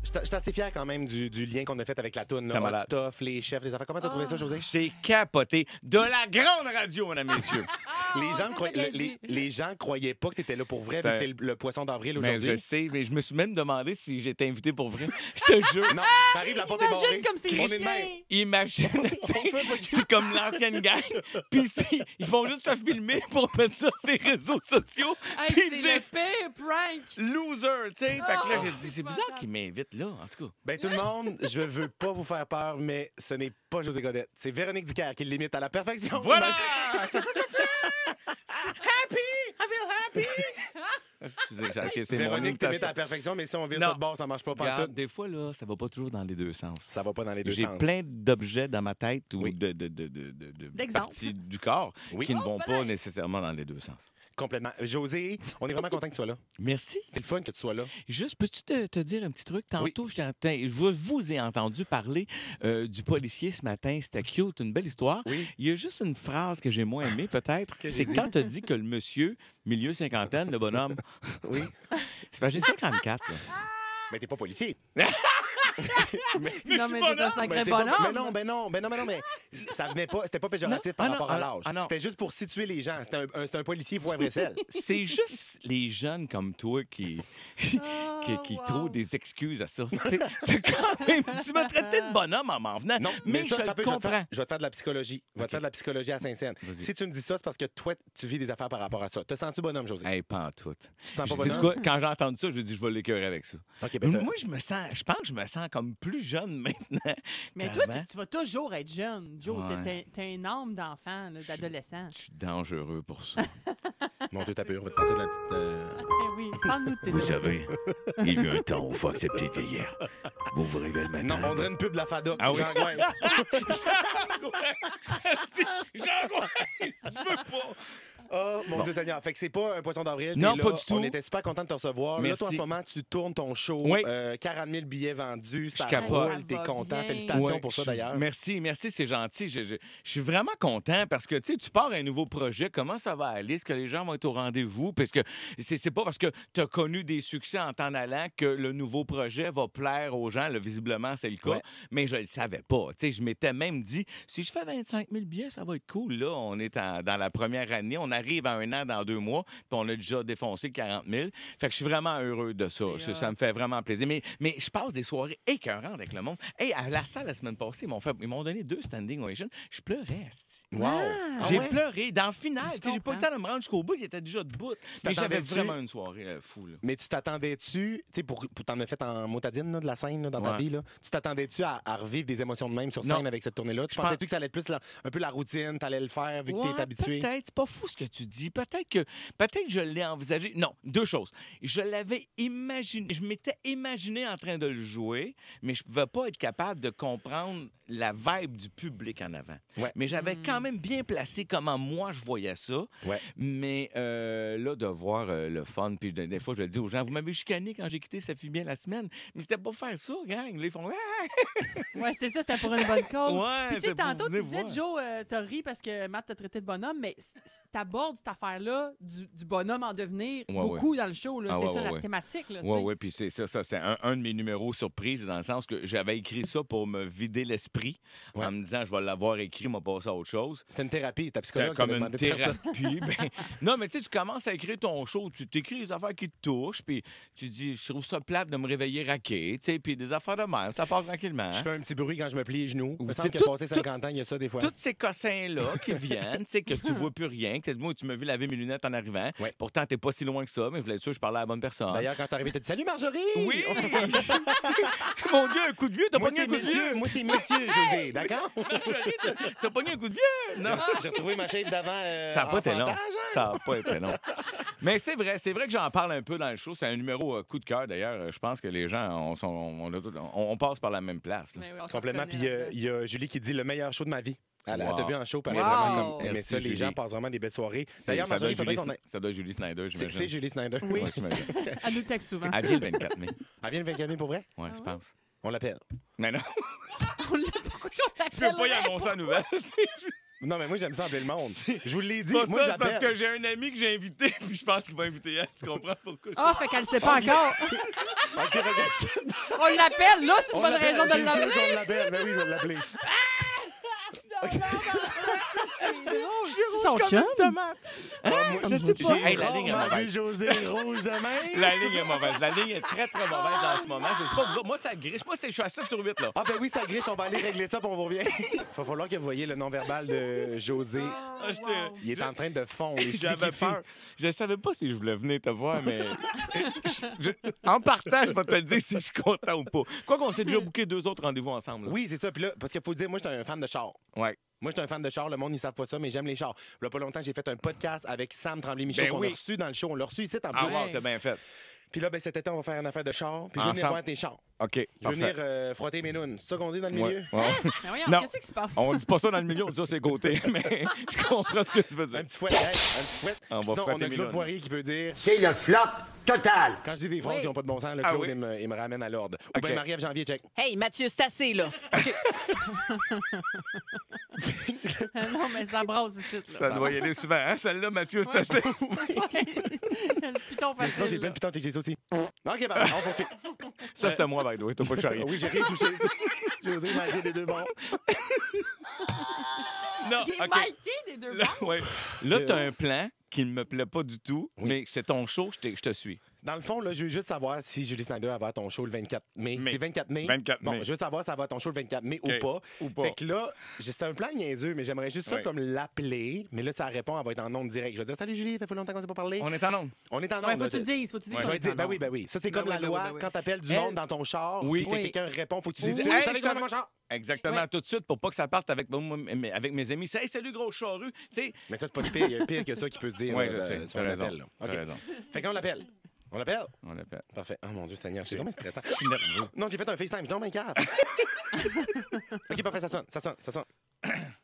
Je suis assez fier quand même du lien qu'on a fait avec la toune. C'est Hot malade. Stuff, les chefs, les affaires. Comment t'as trouvé ça, José? C'est capoté. De la grande radio, mesdames et messieurs. Les gens croyaient pas que t'étais là pour vrai, vu que c'est le poisson d'avril Mais aujourd'hui. je sais, mais je me suis même demandé si j'étais invité pour vrai. Je te jure. Non, t'arrives, la porte est barrée. Imagine comme c'est On est de même. Imagine, tu sais, c'est comme l'ancienne gang. Puis ils vont juste te filmer pour mettre ça sur les réseaux sociaux. Hey, Puis c'est dire le pire prank. loser, tu sais. Fait que là, j'ai dit, c'est bizarre épouvantable. qu'ils m'invitent là, en tout cas. Ben, tout le monde, je veux pas vous faire peur, mais ce n'est pas José Godette. C'est Véronique Dicker qui le limite à la perfection. Voilà! Happy! I feel happy! Excusez, j'ai essayé c'est mon Véronique t'imite imitation. à la perfection, mais si on vire Non. ça de bord, ça marche pas Regarde, partout. des fois, là, ça va pas toujours dans les deux sens. Ça va pas dans les deux J'ai sens. plein d'objets dans ma tête ou Oui. de D'exemples. parties du corps Oui. qui ne Oh, vont pas pareil. nécessairement dans les deux sens. Complètement. José, on est vraiment content que tu sois là. Merci. C'est le fun que tu sois là. Juste, peux-tu te dire un petit truc? Tantôt, je vous ai entendu parler du policier ce matin. C'était cute, une belle histoire. Oui. Il y a juste une phrase que j'ai moins aimée, peut-être. Que j'ai C'est dit? quand tu as dit que le monsieur, milieu cinquantaine, le bonhomme... Oui. C'est parce que j'ai 54, là. Mais t'es pas policier. Non, mais t'es un sacré Ben, t'es pas- bonhomme. mais non, mais ça venait pas, c'était pas péjoratif Non. par Ah non, rapport à ah, l'âge. ah non. C'était juste pour situer les gens. C'était un policier point vrai sel. C'est juste les jeunes comme toi qui wow. trouvent des excuses à ça. T'es quand même, tu m'as traité de bonhomme en m'en venant, Non, mais ça, je attends un peu, le comprends. je vais te faire de la psychologie. Je vais te faire de la psychologie à Saint-Saëns. Vas-y. Si tu me dis ça, c'est parce que toi, tu vis des affaires par rapport à ça. Te sens-tu bonhomme, José? Hey, pas en tout. Tu te sens pas Je dis bonhomme? quoi, quand j'ai entendu ça, je me dis, je vais l'écœurer avec ça. OK, ben, Moi, je pense que je me sens comme plus jeune maintenant. Mais toi, qu'avant. tu vas toujours être jeune, Joe. Ouais. T'as une âme d'enfant, là, d'adolescent. Je suis dangereux pour ça. mon Dieu, t'as peur. On va te passer de la petite... Eh oui, parle-nous de tes Vous émotions. savez, il y a un temps où il faut accepter de vieillir. Vous vous réveillez le matin. Non, on dirait une pub de la FADOC. Ah oui? J'angoisse. J'angoisse! Je veux pas! Oh, mon Dieu Seigneur. Fait que c'est pas un poisson d'avril. Non, T'es là. pas du tout. On était super contents de te recevoir. Là, Merci. toi, en ce moment, tu tournes ton show. Oui. 40 000 billets vendus. Ça capote. roule. T'es Ça va content. bien. Félicitations Ouais, pour ça, je suis- d'ailleurs. Merci, c'est gentil. Je suis vraiment content parce que tu pars un nouveau projet. Comment ça va aller? Est-ce que les gens vont être au rendez-vous? Parce que c'est pas parce que tu as connu des succès en t'en allant que le nouveau projet va plaire aux gens. Là, visiblement, c'est le cas. Ouais. Mais je le savais pas. Tu sais, je m'étais même dit, si je fais 25 000 billets, ça va être cool. Là, on est dans la première année. On arrive à 1 an dans 2 mois. Puis on a déjà défoncé 40 000. Fait que je suis vraiment heureux de ça. Ça me fait vraiment plaisir. Mais je passe des soirées écœurantes avec le monde. Hey, à la salle la semaine passée, ils m'ont donné 2 standing ovations. Je pleurais, esti. Wow. Ah J'ai ouais? pleuré dans le final. Je Tu sais, j'ai pas eu le comprends. temps de me rendre jusqu'au bout. Il était déjà debout. Mais j'avais t'attendais-tu? vraiment une soirée fou. Là. Mais tu t'attendais-tu, tu sais, pour t'en as fait en motadine là, de la scène là, dans ta Ouais. vie, là, tu t'attendais-tu à revivre des émotions de même sur Non. scène avec cette tournée-là? Tu Je pensais-tu pense- que ça allait être plus un peu la routine, t'allais le faire vu que Ouais, t'es habitué? peut-être. C'est pas fou ce que tu dis. Peut-être que je l'ai envisagé. Non, 2 choses. Je l'avais imaginé. Je m'étais imaginé en train de le jouer, mais je pouvais pas être capable de comprendre la vibe du public en avant. Ouais. Mais j'avais quand même bien placé comment moi je voyais ça. Ouais. Mais là, de voir le fun, puis des fois, je le dis aux gens, vous m'avez chicané quand j'ai quitté Ça fut bien la semaine. Mais c'était pas pour faire ça, gang. Là, ils font Ouais, c'est ça, c'était pour une bonne cause. Ouais, Puis, tu sais, c'est pour tantôt, tu venir disais, voir. Joe, t'as ri parce que Matt t'a traité de bonhomme, mais t'abordes cette affaire-là du bonhomme en devenir Ouais, beaucoup dans le show. Là. Ah, c'est ouais, ça, ouais, la ouais. thématique. Là, tu Oui, sais. oui, puis c'est ça, c'est un de mes numéros surprises, dans le sens que j'avais écrit ça pour me vider l'esprit, Ouais. en me disant, je vais l'avoir écrit, m'a passé à autre chose. C'est une thérapie, ta C'était psychologue comme t'a une demandé de faire ça. thérapie. Ben, non, mais tu sais, tu commences à écrire ton show, tu t'écris des affaires qui te touchent, puis tu dis, je trouve ça plate de me réveiller raqué, tu sais, puis des affaires de même, ça part tranquillement. Je fais un petit bruit quand je me plie les genoux. Il me Ou semble c'est que tout- passé tout- 50 ans, il y a ça des fois. Tous ces cossins-là qui viennent, tu sais, que tu vois plus rien, que moi, tu m'as vu laver mes lunettes en arrivant. Ouais. Pourtant, t'es pas si loin que ça, mais je voulais être sûr que je parlais à la bonne personne. D'ailleurs, quand t'es arrivé, t'as dit « Salut Marjorie! » Oui! Mon Dieu, un coup de vieux, t'as Moi, pogné c'est un coup de Mathieu, vieux! moi, c'est Mathieu, José, d'accord? Marjorie, t'as pogné un coup de vieux! Non! J'ai retrouvé ma shape d'avant. Ça n'a pas été long. enfantage, hein? Ça n'a pas été long. Mais c'est vrai que j'en parle un peu dans le show. C'est un numéro coup de cœur, d'ailleurs. Je pense que les gens, on passe par la même place. Là. Mais oui, on se Complètement. reconnaît Puis là-dedans. il y a Julie qui dit le meilleur show de ma vie. Elle Wow. t'a vu en show, puis elle Wow. est vraiment comme aimait Merci, ça. Les Julie. gens passent vraiment des belles soirées. C'est- D'ailleurs, ça, doit Marjorie, être faudrait Julie, qu'on ait... ça doit être Julie Snyder, j'imagine. C'est Julie Snyder. Oui. Ouais, j'imagine. Elle nous texte souvent. Elle vient le 24 mai. Elle vient le 24 mai pour vrai? Oui, je pense. On l'appelle. Mais non, On l'a pas je peux pas y annoncer la nouvelle. Non, mais moi, j'aime ça appeler le monde. Je vous l'ai dit. Pas Moi, ça, c'est parce que j'appelle. j'ai un ami que j'ai invité, puis je pense qu'il va inviter elle. Tu comprends pourquoi? Ah, fait qu'elle le sait pas encore. OK, regarde. On l'appelle, là, c'est une On bonne l'appelle, raison de c'est sûr l'appeler. qu'on l'appelle. Ben oui, je vais l'appeler. C'est son chum? Je sais pas. J'ai Hey, la ligne est rarement vu mauvaise. José rouge de même. La ligne est mauvaise. La ligne est très, très mauvaise en ce moment. Je sais pas, vous autres, moi, ça griche. Moi, je suis à 7 sur 8, là. Ah ben oui, ça griche, on va aller régler ça, puis on revient. Il va falloir que vous voyez le non-verbal de José. Ah, j'étais- Il est en train de fondre. Il J'avais liquéfie. peur. Je savais pas si je voulais venir te voir, mais en partant, je vais te le dire si je suis content ou pas. Quoi qu'on s'est déjà booké 2 autres rendez-vous ensemble. Là. Oui, c'est ça. Puis là, parce qu'il faut dire, moi, je suis un fan de char. Ouais. Moi, je suis un fan de char. Le monde, ils savent pas ça, mais j'aime les chars. Il y a pas longtemps, j'ai fait un podcast avec Sam Tremblay-Michaud Ben qu'on oui. a reçu dans le show. On l'a reçu ici, en Ah, plus. wow, t'as bien fait. Puis là, ben, cet été, on va faire une affaire de char. Puis je veux venir Ensemble. voir tes chars. OK. Je veux parfait. venir frotter mes nounes. C'est ça qu'on dit dans le milieu? Ouais, ouais. Mais voyons, Non. qu'est-ce qui se passe? On dit pas ça dans le milieu, on dit ça c'est côté. Mais je comprends ce que tu veux dire. Un petit fouet, hey, un petit fouet. On va Sinon, on frotter a mes Claude nounes. Poirier qui peut dire... C'est le flop total. Quand je dis des phrases Oui. qui n'ont pas de bon sens, le Ah Claude, oui. il me ramène à l'ordre. Ou OK. bien Marie-Ève Janvier, check. Hey, Mathieu, c'est assez, là. Non, mais ça brasse ici. Là. Ça doit y aller souvent, hein? Celle-là, Mathieu, c'est assez. Le piton Non, facile. j'ai plein de là. pitons, j'ai ça aussi. OK, pardon, on poursuit. Ça, c'était moi, by the way. T'as pas touché à rien. Oui, j'ai rien touché. José m'a dit des deux bords. Non, J'ai OK. marqué des deux Là, bords. ouais. Là, t'as un plan qui ne me plaît pas du tout, mais c'est ton show, je te suis. Dans le fond, là, je veux juste savoir si Julie Snyder va à ton show le 24 mai. Mai. C'est 24 mai. 24 Bon, mai. je veux savoir si elle va à ton show le 24 mai OK. ou pas. Ou pas. Fait que là, c'est un plan niaiseux, mais j'aimerais juste ça Ouais. comme l'appeler. Mais là, ça répond, elle va être en ondes direct. Je vais dire, salut Julie, ça fait longtemps qu'on s'est pas parlé. On est en onde. On est en ondes. Ouais, faut là. que tu le dises, faut que tu dises. Je qu'on vais est dire, en ben onde. oui, ben oui. Ça, c'est Ben comme oui, la ben loi. oui, ben oui. Quand t'appelles du Elle- monde dans ton char, Oui. puis que Oui. quelqu'un répond, faut que tu dises, Oui. salut, Hey, salut, je comment te- dans mon char? Exactement, Ouais. tout de suite, pour pas que ça parte avec avec mes amis. C'est, hey, salut, gros charru. Tu sais, Mais ça, c'est pas si pire. Il y a pire que ça qui peut se dire ouais, je sais. sur un T'as raison. appel. là. T'as OK. raison. Fait qu'on l'appelle. On l'appelle? On l'appelle. Parfait. Oh mon Dieu Seigneur, c'est vraiment stressant. Je suis nerveux. Non, j'ai fait un FaceTime, je donne un cave. OK, parfait, ça sonne.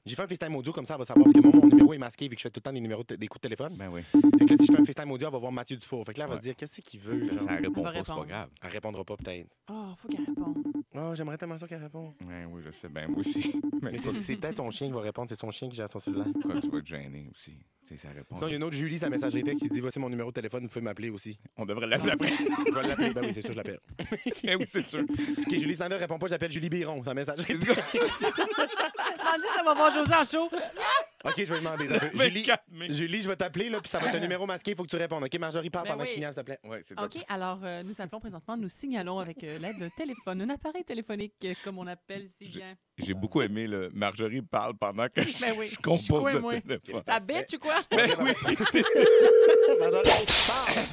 J'ai fait un FaceTime audio comme ça, elle va savoir, parce que mon numéro est masqué vu que je fais tout le temps des numéros des coups de téléphone. Ben oui. Fait que là, si je fais un FaceTime audio, elle va voir Mathieu Dufour. Fait que là, elle va Ouais. se dire, qu'est-ce qu'il veut? Genre? Ça répond va pas, c'est pas répondre. grave. Elle répondra pas, peut-être. Oh, faut qu'elle réponde. Oh, j'aimerais tellement ça qu'elle réponde. Ouais, oui, je sais, ben moi aussi. Mais c'est peut-être son chien qui va répondre, c'est son chien qui gère son cellulaire. Quoi, tu vas te gêner aussi. Tu sais, ça répond. Sinon, il y a une autre Julie, sa messagerie texte, qui dit, voici mon numéro de téléphone, vous pouvez m'appeler aussi. On devrait l'appeler après. Je vais l'appeler, ben oui, c'est sûr, je l'appelle. Eh oui, c'est sûr. OK, Julie Snyder répond pas, j'appelle Julie Biron, sa messagerie texte. Tandis ça va voir José en show. OK, je vais demander. Julie, 24 mai. Julie, je vais t'appeler, là, puis ça va être un numéro masqué, il faut que tu répondes. OK, Marjorie, parle Ben pendant que je oui. signale, s'il te plaît. Ouais, c'est OK, alors nous appelons présentement, nous signalons avec l'aide d'un téléphone, un appareil téléphonique, comme on appelle si bien. J'ai beaucoup aimé le Marjorie parle pendant que Ben oui. je compose Je suis quoi, le moi? téléphone. Ça bitch ou quoi? Ben oui. Marjorie, parle.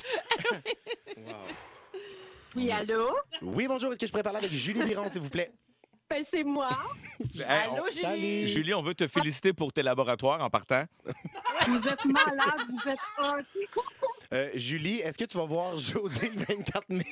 Oui, allô? Oui, bonjour, est-ce que je pourrais parler avec Julie Biron, s'il vous plaît? Ben, c'est moi. Hey, Allô, Julie? Salut. Julie, on veut te féliciter pour tes laboratoires en partant. Vous êtes malade, vous êtes hot. Julie, est-ce que tu vas voir José le 24 mai?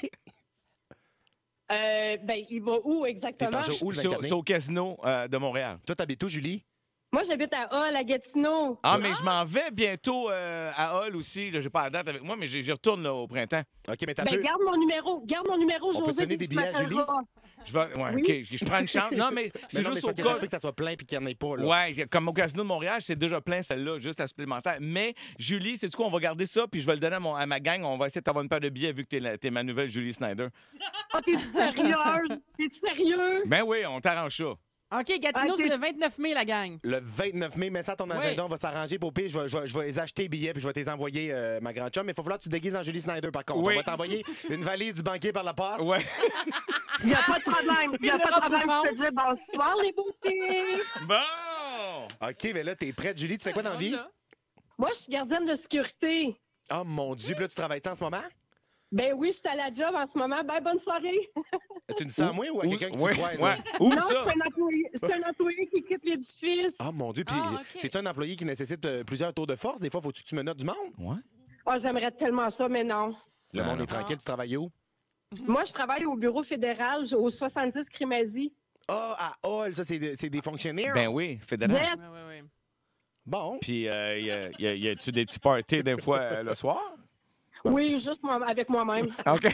Ben, il va où T'es exactement? en show où le 24 mai? C'est au casino de Montréal. Toi, t'habites où, Julie? Moi, j'habite à Hall, à Gatineau. Ah, mais je m'en vais bientôt à Hall aussi. J'ai pas la date avec moi, mais j'y retourne là, au printemps. OK, mais t'as Ben, peu. garde mon numéro, peut te José. donner des puis tu billets à Julie? m'appelleras. Je vais, ouais, Oui. OK, je prends une chance. Non, mais Mais c'est non, mais juste parce au que ça se cas. peut que ça soit plein puis qu'il n'y en ait pas, là. Ouais, comme au Casino de Montréal, c'est déjà plein celle-là, juste à supplémentaire. Mais Julie, c'est du quoi, on va garder ça, puis je vais le donner à ma gang. On va essayer de t'avoir une paire de billets vu que t'es ma nouvelle Julie Snyder. Oh, t'es sérieuse? T'es sérieux? Ben oui, on t'arrange ça. OK, Gatineau, OK. c'est le 29 mai, la gang. Le 29 mai, mets ça à ton agenda, on va s'arranger. Pour pire, je vais les acheter billets puis je vais te les envoyer, ma grande chum. Mais il faut falloir que tu te déguises en Julie Snyder, par contre. Oui. On va t'envoyer une valise du banquier par la passe. Ouais. Il n'y a pas de problème. Il n'y a pas de problème. robe Je te dis bonsoir, les beautés. Bon! OK, mais là, t'es prête, Julie? Tu fais quoi dans la vie? Moi, je suis gardienne de sécurité. Oh mon Dieu, puis là, tu travailles-tu en ce moment? Ben oui, je suis à la job en ce moment. Ben, bonne soirée. Tu dis ça à moi ou à quelqu'un que tu ouais, croises? ouais. là? Où Non, ça? c'est un employé qui quitte l'édifice. Oh mon Dieu, puis Ah, OK. c'est-tu un employé qui nécessite plusieurs tours de force? Des fois, faut-tu que tu me notes du monde? Ouais. Oh, j'aimerais tellement ça, mais non. Le Ah, monde non. est tranquille, tu travailles où? Moi, je travaille au bureau fédéral au 70 Crémazie. Ah, à Hall, ça, c'est des fonctionnaires? Ben oui, fédéral. Net. Oui, oui, oui. Bon. Puis, y a-tu des petits parties des fois le soir? Oui, juste avec moi-même. OK.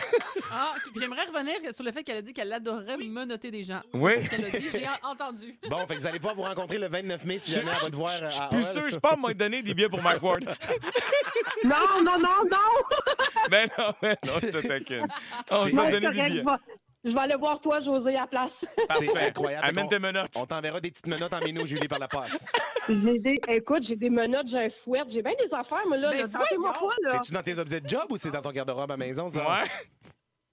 Ah, ok. J'aimerais revenir sur le fait qu'elle a dit qu'elle adorait menotter des gens. Oui. C'est ce qu'elle a dit, j'ai entendu. Bon, fait que vous allez pouvoir vous rencontrer le 29 mai si jamais elle va te voir à Plus Hull. sûr, je pense m'a donné des billets pour Mike Ward. Non, non, non, non! Mais non, je te taquine. On C'est va Ouais, te donner des correct, billets. je vais aller voir toi, José, à la place. C'est incroyable. Amène tes menottes. On t'enverra des petites menottes en méno, Julie, par la passe. Écoute, j'ai des menottes, j'ai un fouet, j'ai bien des affaires, mais là, Ben, tentez-moi voyons. pas, là. C'est-tu dans tes objets de job ou c'est dans ton garde-robe à la maison, ça? Ouais.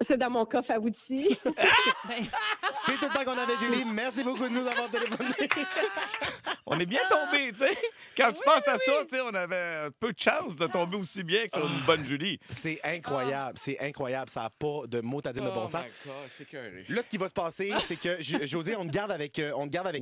C'est dans mon coffre à outils. Ben, C'est tout le temps qu'on avait, Julie. Merci beaucoup de nous avoir téléphoné. On est bien tombé, tu sais. Quand tu penses à ça, tu sais, on avait peu de chance de tomber aussi bien que sur une bonne Julie. C'est incroyable, c'est incroyable. Ça n'a pas de mot à dire de bon sens. God, c'est carré. Là, ce qui va se passer, c'est que, José, on te garde avec,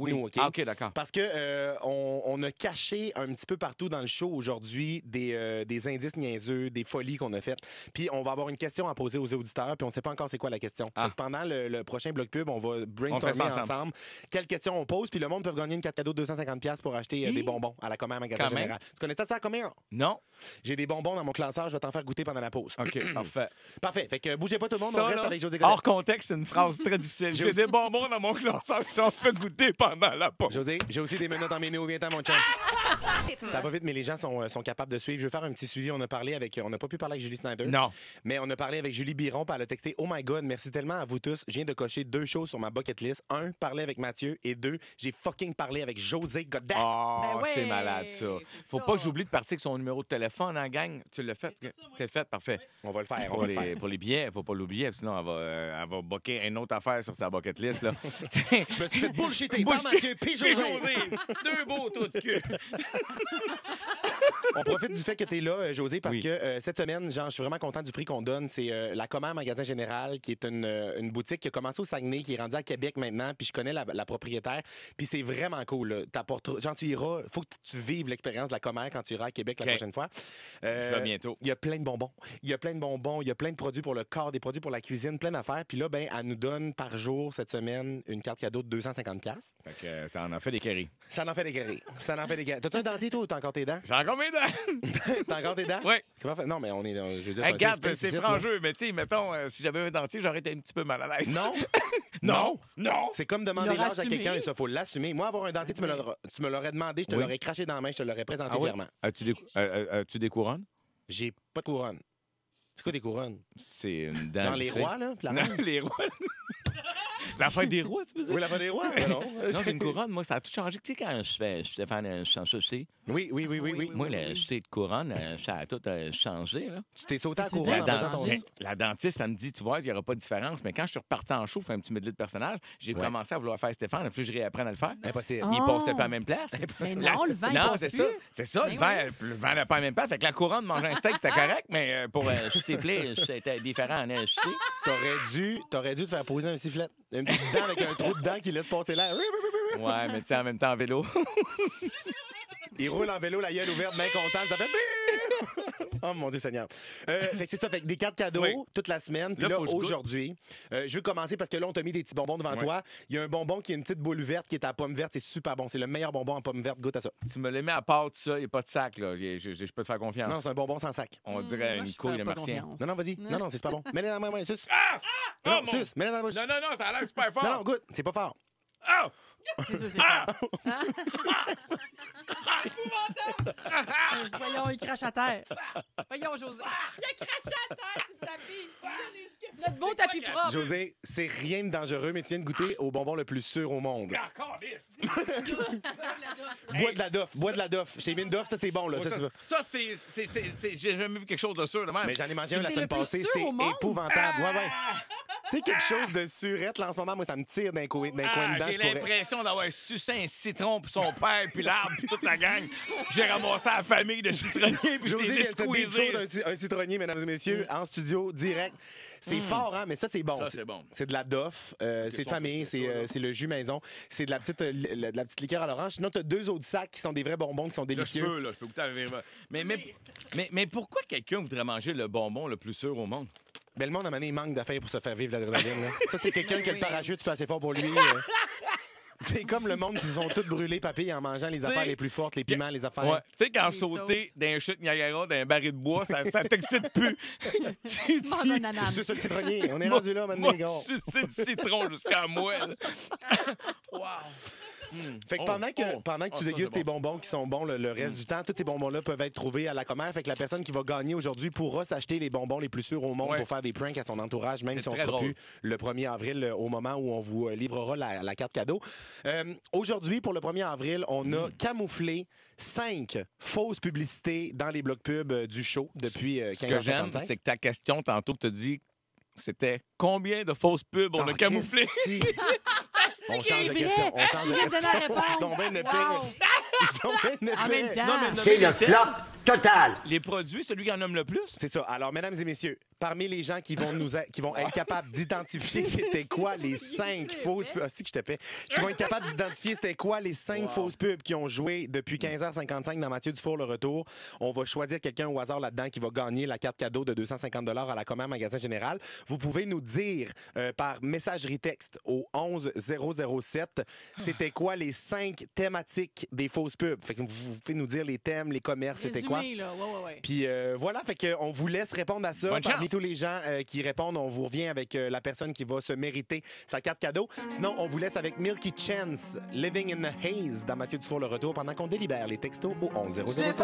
Oui. nous, OK? Ah, OK, d'accord. Parce que on a caché un petit peu partout dans le show aujourd'hui des indices niaiseux, des folies qu'on a faites. Puis on va avoir une question à poser aux auditeurs, puis on ne sait pas encore c'est quoi la question. Ah. Fait que pendant le prochain bloc pub, on va On fait brainstormer ça ensemble quelles questions on pose, puis le monde peut gagner une carte cadeau de 250$ pour acheter des bonbons à la Commère Magasin Quand même. Général. Tu connais ça, la Commère? Non? J'ai des bonbons dans mon classeur, je vais t'en faire goûter pendant la pause. OK, parfait. Parfait. Fait que bougez pas tout le monde, Ça, on reste là, avec José Godet. hors contexte, c'est une phrase très difficile. J'ai aussi- des bonbons dans mon classeur, je t'en fais goûter pendant la pause. José, j'ai aussi des menottes en méno. Viens-t'en, mon chum. Ça va vite, mais les gens sont capables de suivre. Je vais faire un petit suivi. On n'a pas pu parler avec Julie Snyder. Non. Mais on a parlé avec Julie Biron, puis elle a texté « Oh my God, merci tellement à vous tous. Je viens de cocher 2 choses sur ma bucket list. 1, parler avec Mathieu. Et 2, j'ai fucking parlé avec José Godet. Oh, Ben ouais, c'est malade, ça. c'est Faut ça. pas que j'oublie de partir avec son numéro de téléphone en gang. Tu l'as fait? C'est fait, parfait. On va le faire, on Pour va le faire. pour les billets, faut pas l'oublier, sinon elle va booker une autre affaire sur sa bucket list. Là. Je me suis fait bullshitter par Mathieu puis José. Deux beaux trous de cul. On profite du fait que tu es là, José, parce Oui. que cette semaine, genre, je suis vraiment content du prix qu'on donne. C'est la Commère Magasin Général, qui est une boutique qui a commencé au Saguenay, qui est rendue à Québec maintenant, puis je connais la propriétaire. Puis c'est vraiment cool. Là. Genre, tu iras, faut que tu vives l'expérience de la Commère quand tu iras à Québec la OK. prochaine fois. Je vais bientôt. Il y a plein de bonbons. Il y a plein de bonbons, il y a plein de produits pour le corps, des produits pour la cuisine, plein d'affaires. Puis là, ben, elle nous donne par jour, cette semaine, une carte cadeau de 250$. Fait que ça en a fait des carrés. Ça en fait des guéris. Ça en fait des guéris. T'as-tu un dentier, toi, ou t'as encore tes dents? J'ai encore mes dents. T'as encore tes dents? Oui. Comment faire? Non, mais on est. Je veux dire, Hey, un regarde, safe c'est space, frangeux, mais tu sais, mettons, si j'avais un dentier, j'aurais été un petit peu mal à l'aise. Non? Non. Non. C'est comme demander Il l'aura l'âge à assumé. quelqu'un, et ça, faut l'assumer. Moi, avoir un dentier, tu me l'aurais demandé, je te Oui. l'aurais craché dans la main, je te l'aurais présenté Ah oui? fièrement. As-tu des couronnes? J'ai pas de couronne. C'est quoi des couronnes? C'est une dent. Dans les vissée. rois, là? puis la Non, reine? les rois. La fête des rois, tu peux dire? Oui, la fin des rois? Mais non. Non, j'ai une couronne. Moi, ça a tout changé. Tu sais, quand je fais Stéphane Chanson, tu sais, Oui. moi, le jeté de couronne, ça a tout changé, là. Tu t'es sauté à C'est couronne dingue, en la faisant ton. dentiste. La dentiste, ça me dit, tu vois, il n'y aura pas de différence. Mais quand je suis reparti en show, faire un petit medley de personnage, j'ai Ouais. commencé à vouloir faire Stéphane. Il faut que je réapprenne à le faire. Impossible. Il Oh. passait pas à la même place. Mais non, le vent, il Non, passe c'est plus. ça. C'est ça. Ben Le vent n'a pas à la même place. Fait que la couronne de manger un steak, c'était correct, mais pour jeter plaies, c'était différent en jeter. T'aurais dû te faire poser un sifflet. Une petite dent avec un trou dedans qui laisse passer l'air. Ouais, mais tu sais, en même temps, en vélo. Il roule en vélo, la gueule ouverte, bien content, ça fait... Oh mon Dieu Seigneur. Fait que c'est ça, fait que des cartes cadeaux Oui. toute la semaine. Puis Là, là, faut que je goûte. aujourd'hui, je veux commencer parce que là, on t'a mis des petits bonbons devant Ouais. toi. Il y a un bonbon qui est une petite boule verte qui est à pomme verte. C'est super bon. C'est le meilleur bonbon en pomme verte. Goûte à ça. Tu me les mets à part de ça, il n'y a pas de sac, là. Je peux te faire confiance. Non, c'est un bonbon sans sac. On dirait Moi, une je couille ferais de pas martien. confiance. Non, vas-y. Non, c'est super bon. Mets-le dans la main, sus. Oh, Non, mon- sus, mets-le dans la bouche. Non, ça a l'air super fort. Non, goûte. C'est pas fort. Ah! C'est sûr, c'est fort. Voyons, il crache à terre. Voyons, José. Il a craché à terre sur le tapis. Notre beau tapis propre. José, c'est rien de dangereux, mais tu viens de goûter au bonbon le plus sûr au monde. Encore lisse. Bois de la doff. Bois de la doff. J'ai mis une doff, ça, c'est bon, là. Ça, Ça, j'ai jamais vu quelque chose de sûr de même. Mais j'en ai mangé un la C'est semaine le plus passée. sûr C'est au monde? épouvantable. Ouais. Tu sais, quelque chose de surette, là, en ce moment, moi, ça me tire d'un coin de dent. J'ai je pourrais- l'impression d'avoir sucé un citron pour son père, puis l'arbre, puis toute la gang. J'ai ramassé la famille de citronniers, puis je José les ai vient de se squeezés. déchaud d'un citronnier, mesdames et messieurs, en studio, direct. C'est fort, hein, mais ça, c'est bon. Ça, c'est bon. C'est de la doff, c'est de famille, c'est le jus maison, c'est de la petite liqueur à l'orange. Sinon, tu as 2 autres sacs qui sont des vrais bonbons, qui sont Là, je délicieux. peux, je peux goûter avec... Mais pourquoi quelqu'un voudrait manger le bonbon le plus sûr au monde? Ben, le monde, à un moment donné, il manque d'affaires pour se faire vivre l'adrénaline. là. Ça, c'est quelqu'un qui a le Oui. parachute, c'est pas assez fort pour lui. C'est comme le monde qui sont tous brûlés, papy, en mangeant les affaires les plus fortes, les piments, les affaires. Ouais. Tu sais, quand Les sauter sauces. d'un chute Niagara, d'un baril de bois, ça t'excite plus. Tu dis, Mange un ananas. C'est ça le citronnier. On est moi- rendu là, maintenant, moi, les gars. c'est le citron jusqu'à moi. là. Wow. Fait que Oh, pendant que, oh. pendant que Ah, tu ça, dégustes c'est tes bonbons qui sont bons le reste du temps, tous ces bonbons-là peuvent être trouvés à la commère. Fait que la personne qui va gagner aujourd'hui pourra s'acheter les bonbons les plus sûrs au monde Ouais. pour faire des pranks à son entourage, même C'est si on très sera drôle. plus le 1er avril au moment où on vous livrera la carte cadeau. Aujourd'hui, pour le 1er avril, on a camouflé 5 fausses publicités dans les blocs pubs du show depuis Ce que j'aime, 15h55. c'est que ta question tantôt te dit c'était combien de fausses pubs on a camouflé? Christy. On change de vrai. question. On change de Il vient de donner la question. réponse. Je tombe bien épais. Wow. Je tombe bien En même épais. temps. Non, mais C'est le flop total. Les produits, celui qui en nomme le plus? C'est ça. Alors, mesdames et messieurs, parmi les gens qui vont qui vont être capables d'identifier c'était quoi les 5 fausses pubs, que je te paie, qui vont être capables d'identifier c'était quoi les 5 fausses pubs qui ont joué depuis 15h55 dans Mathieu Dufour le retour. On va choisir quelqu'un au hasard là-dedans qui va gagner la carte cadeau de 250 $ à la Commère Magasin Général. Vous pouvez nous dire par messagerie texte au 11007 c'était quoi les 5 thématiques des fausses pubs. Fait que vous pouvez nous dire les thèmes, les commerces, c'était quoi. Résumé, là. Ouais. Puis voilà, fait que on vous laisse répondre à ça. Bonne Parmi chance. tous les gens qui répondent, on vous revient avec la personne qui va se mériter sa carte cadeau. Sinon, on vous laisse avec Milky Chance, Living in the Haze dans Mathieu Dufour le retour pendant qu'on délibère les textos au 11007.